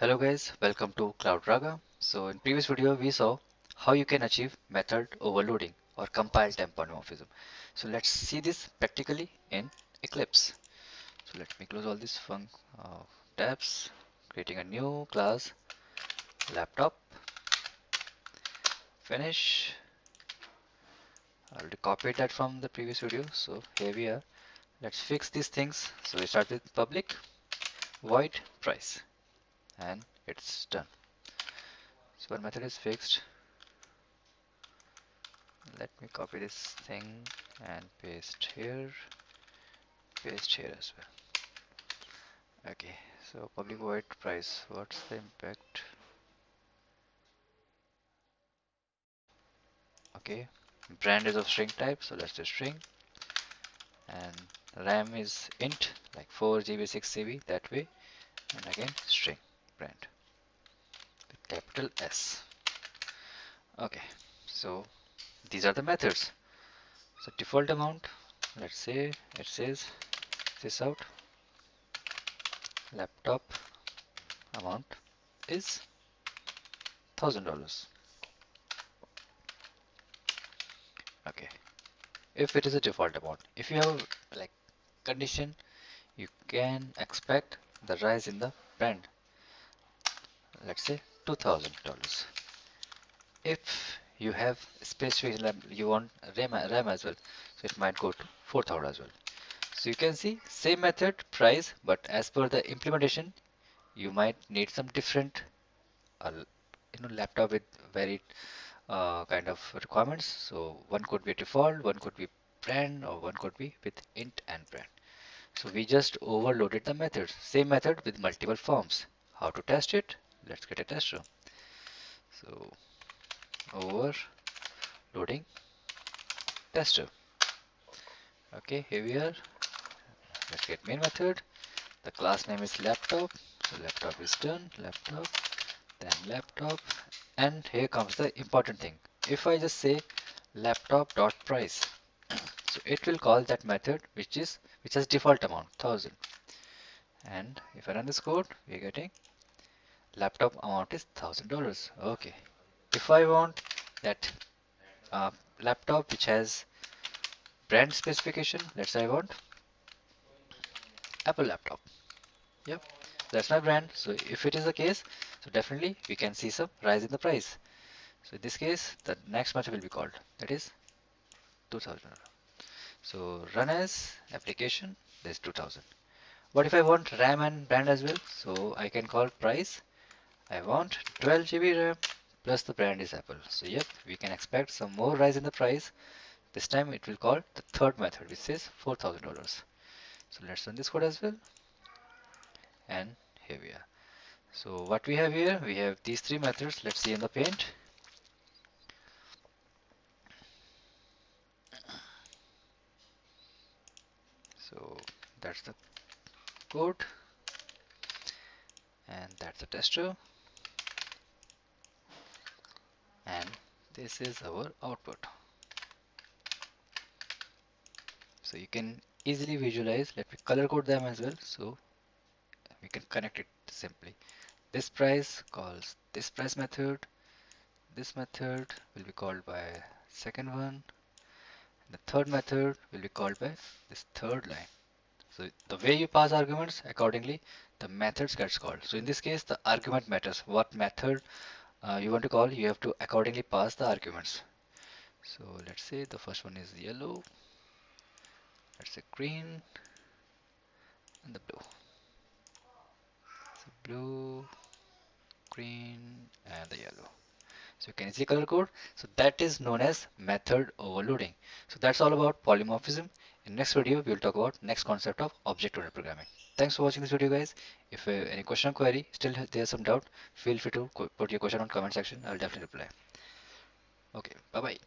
Hello guys, welcome to CloudRaga. So in previous video we saw how you can achieve method overloading or compile time polymorphism. So let's see this practically in Eclipse. So let me close all these tabs, creating a new class, laptop, finish. I already copied that from the previous video. So here we are. Let's fix these things. So we start with public void price and it's done. So our method is fixed. Let me copy this thing and paste here as well. Okay, so public void price, what's the impact? Okay, brand is of string type, so let's do string, and RAM is int, like 4 GB 6 GB, that way, and again string brand with capital S. Okay, so these are the methods. So default amount, let's say it says this out, laptop amount is $1000. Okay, if it is a default amount, if you have like condition, you can expect the rise in the brand, let's say $2000. If you have specific you want RAM as well, so it might go to 4000 as well. So you can see same method price, but as per the implementation you might need some different uh, laptop with varied kind of requirements. So one could be default, one could be brand, or one could be with int and brand. So we just overloaded the method, same method with multiple forms. How to test it? Let's get a tester. So overloading tester. Okay, here we are. Let's get main method. The class name is laptop. So laptop is done. Laptop, then laptop, and here comes the important thing. If I just say laptop dot price, so it will call that method which has default amount 1000. And if I run this code, we are getting laptop amount is $1000. Okay. If I want that uh, laptop which has brand specification, let's say I want Apple laptop. Yep, that's my brand. So if it is the case, so definitely we can see some rise in the price. So in this case, the next method will be called, that is 2000. So run as application, there's 2000. What if I want RAM and brand as well? So I can call price. I want 12 GB RAM plus the brand is Apple. So yep, we can expect some more rise in the price. This time it will call the third method, which says $4000. So let's run this code as well, and here we are. So what we have here, we have these three methods. Let's see in the paint. So that's the code, and that's the tester, and this is our output. So you can easily visualize. Let me color code them as well, so we can connect it simply. This price calls this price method. This method will be called by second one. The third method will be called by this third line. So the way you pass arguments, accordingly the methods gets called. So in this case the argument matters. What method you want to call, you have to accordingly pass the arguments. So let's say the first one is yellow, let's say green, and the blue. So blue, green, and the yellow. So you can easily color code. So that is known as method overloading. So that's all about polymorphism. In next video, we will talk about next concept of object-oriented programming. Thanks for watching this video, guys. If you have any question or query, still there's some doubt, feel free to put your question on comment section. I'll definitely reply. Okay, bye bye.